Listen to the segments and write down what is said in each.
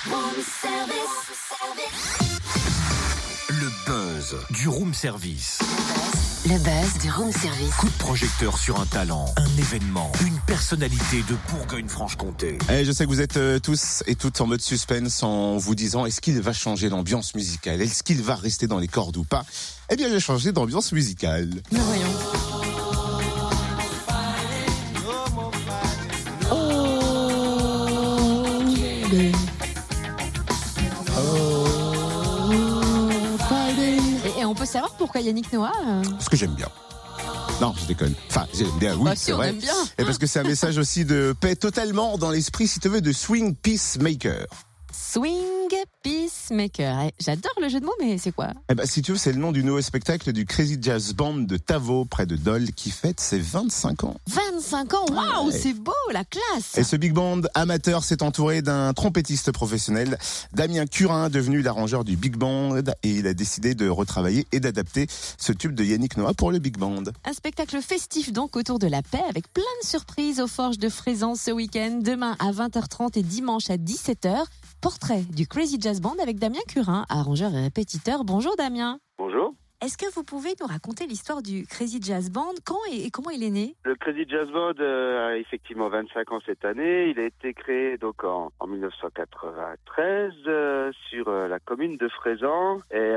Room service. Le buzz du room service. Le buzz du room service. Coup de projecteur sur un talent, un événement, une personnalité de Bourgogne-Franche-Comté. Je sais que vous êtes tous et toutes en mode suspense en vous disant est-ce qu'il va changer l'ambiance musicale? Est-ce qu'il va rester dans les cordes ou pas? Eh bien, j'ai changé d'ambiance musicale. Nous voyons. Et on peut savoir pourquoi Yannick Noah Parce que j'aime bien. Non, je déconne. Enfin, j'aime bien, oui, Bah, c'est si, on vrai. aime bien. Et parce que c'est un message aussi de paix totalement dans l'esprit, si tu veux, de Swing Peacemaker. Swing Peacemaker. J'adore le jeu de mots, mais c'est quoi? Eh ben, si tu veux, c'est le nom du nouveau spectacle du Crazy Jazz Band de Tavo, près de Dole, qui fête ses 25 ans. 25 ans, waouh, Ouais. c'est beau, la classe. Et ce big band amateur s'est entouré d'un trompettiste professionnel, Damien Curin, devenu l'arrangeur du big band, et il a décidé de retravailler et d'adapter ce tube de Yannick Noah pour le big band. Un spectacle festif donc autour de la paix avec plein de surprises aux Forges de Frézan ce week-end, demain à 20h30 et dimanche à 17h. Portrait du Crazy Jazz Band avec Damien Curin, arrangeur et répétiteur. Bonjour Damien. Bonjour. Est-ce que vous pouvez nous raconter l'histoire du Crazy Jazz Band? Quand et comment il est né? Le Crazy Jazz Band a effectivement 25 ans cette année. Il a été créé donc en 1993 sur la commune de Frézan. Et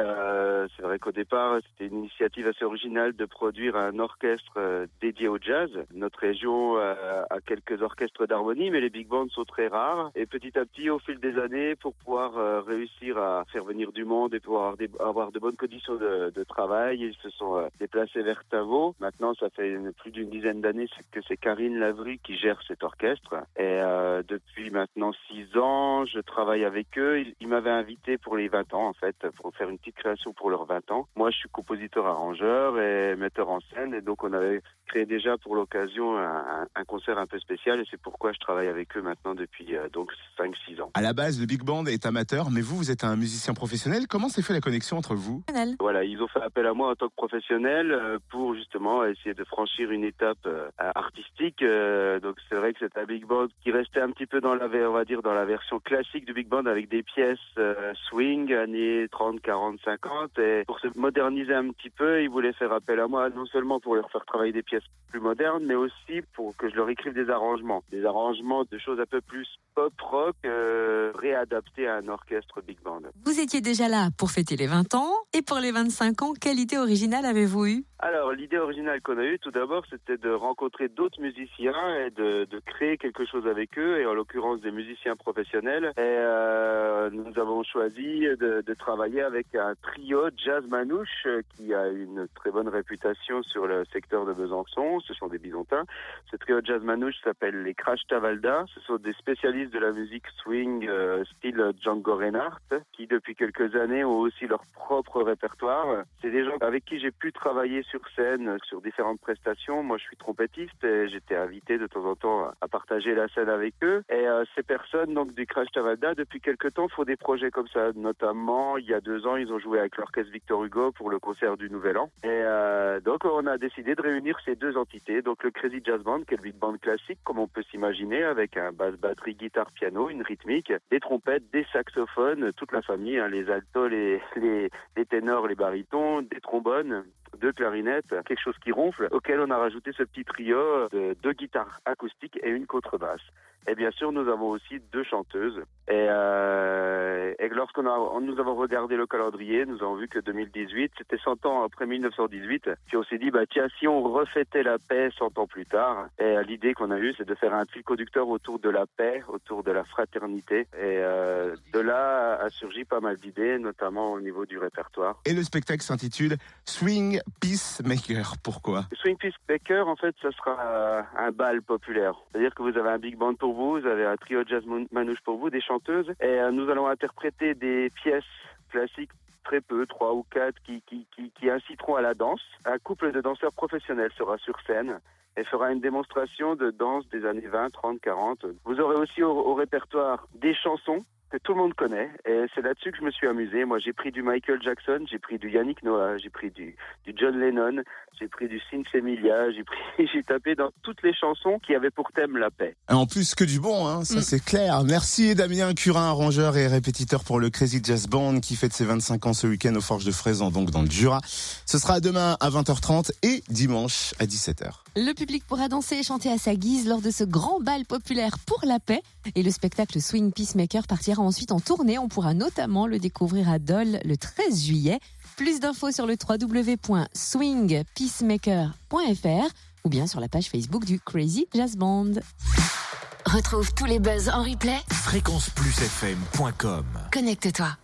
c'est vrai qu'au départ, c'était une initiative assez originale de produire un orchestre dédié au jazz. Notre région a quelques orchestres d'harmonie, mais les big bands sont très rares. Et petit à petit, au fil des années, pour pouvoir réussir à faire venir du monde et pouvoir avoir de bonnes conditions de travail, ils se sont déplacés vers Tavo. Maintenant, ça fait plus d'une dizaine d'années que c'est Karine Lavry qui gère cet orchestre. Et depuis maintenant 6 ans, je travaille avec eux. Ils m'avaient invité pour les 20 ans, en fait, pour faire une petite création pour leurs 20 ans. Moi, je suis compositeur-arrangeur et metteur en scène. Et donc, on avait créé déjà pour l'occasion un concert un peu spécial. Et c'est pourquoi je travaille avec eux maintenant depuis donc 5-6 ans. À la base, le big band est amateur, mais vous êtes un musicien professionnel. Comment s'est fait la connexion entre vous? Voilà, ils ont fait appel à moi en tant que professionnel pour justement essayer de franchir une étape artistique. Donc c'est vrai que c'est un big band qui restait un petit peu dans on va dire dans la version classique du big band avec des pièces swing années 30, 40, 50. Et pour se moderniser un petit peu, ils voulaient faire appel à moi non seulement pour leur faire travailler des pièces plus modernes, mais aussi pour que je leur écrive des arrangements de choses un peu plus pop rock réadaptées à un orchestre big band. Vous étiez déjà là pour fêter les 20 ans et pour les 25 ans, quelle idée originale avez-vous eue? Alors, l'idée originale qu'on a eue, tout d'abord, c'était de rencontrer d'autres musiciens et de créer quelque chose avec eux, et en l'occurrence des musiciens professionnels. Et nous avons choisi de travailler avec un trio jazz manouche qui a une très bonne réputation sur le secteur de Besançon. Ce sont des Bisontins. Ce trio jazz manouche s'appelle les Crash Tavalda. Ce sont des spécialistes de la musique swing style Django Reinhardt, qui depuis quelques années ont aussi leur propre répertoire. C'est des gens avec qui j'ai pu travailler sur scène, sur différentes prestations. Moi, je suis trompettiste et j'étais invité de temps en temps à partager la scène avec eux. Et ces personnes, donc du Crash Tavalda, depuis quelques temps, font des projets comme ça. Notamment, il y a 2 ans, ils ont joué avec l'orchestre Victor Hugo pour le concert du Nouvel An. Et donc, on a décidé de réunir ces deux entités. Donc, le Crazy Jazz Band, qui est le big band classique, comme on peut s'imaginer, avec un basse, batterie, guitare, piano, une rythmique, des trompettes, des saxophones, toute la famille, hein, les altos, les ténors, les barytons, des trombones, 2 clarinettes, quelque chose qui ronfle, auquel on a rajouté ce petit trio de 2 guitares acoustiques et une contrebasse. Et bien sûr, nous avons aussi 2 chanteuses. Et lorsqu'on nous avons regardé le calendrier, nous avons vu que 2018, c'était 100 ans après 1918. Puis on s'est dit, tiens, si on refêtait la paix 100 ans plus tard. Et l'idée qu'on a eue, c'est de faire un fil conducteur autour de la paix, autour de la fraternité. Et de là a surgi pas mal d'idées, notamment au niveau du répertoire. Et le spectacle s'intitule Swing Peacemaker. Pourquoi? Swing Peacemaker, en fait, ça sera un bal populaire. C'est-à-dire que vous avez un big band pour vous avez un trio jazz manouche pour vous, des chanteuses, et nous allons interpréter des pièces classiques, très peu, 3 ou 4, qui inciteront à la danse. Un couple de danseurs professionnels sera sur scène et fera une démonstration de danse des années 20, 30, 40. Vous aurez aussi au répertoire des chansons, que tout le monde connaît. Et c'est là-dessus que je me suis amusé. Moi, j'ai pris du Michael Jackson, j'ai pris du Yannick Noah, j'ai pris du John Lennon, j'ai pris du Sinsemilia, j'ai tapé dans toutes les chansons qui avaient pour thème la paix. En plus que du bon, hein, ça c'est clair. Merci Damien Curin, arrangeur et répétiteur pour le Crazy Jazz Band qui fête ses 25 ans ce week-end aux Forges de Fraisan, donc dans le Jura. Ce sera demain à 20h30 et dimanche à 17h. Le public pourra danser et chanter à sa guise lors de ce grand bal populaire pour la paix. Et le spectacle Swing Peacemaker partira ensuite en tournée. On pourra notamment le découvrir à Dole le 13 juillet. Plus d'infos sur le www.swingpeacemaker.fr ou bien sur la page Facebook du Crazy Jazz Band. Retrouve tous les buzz en replay. fréquenceplusfm.com. Connecte-toi.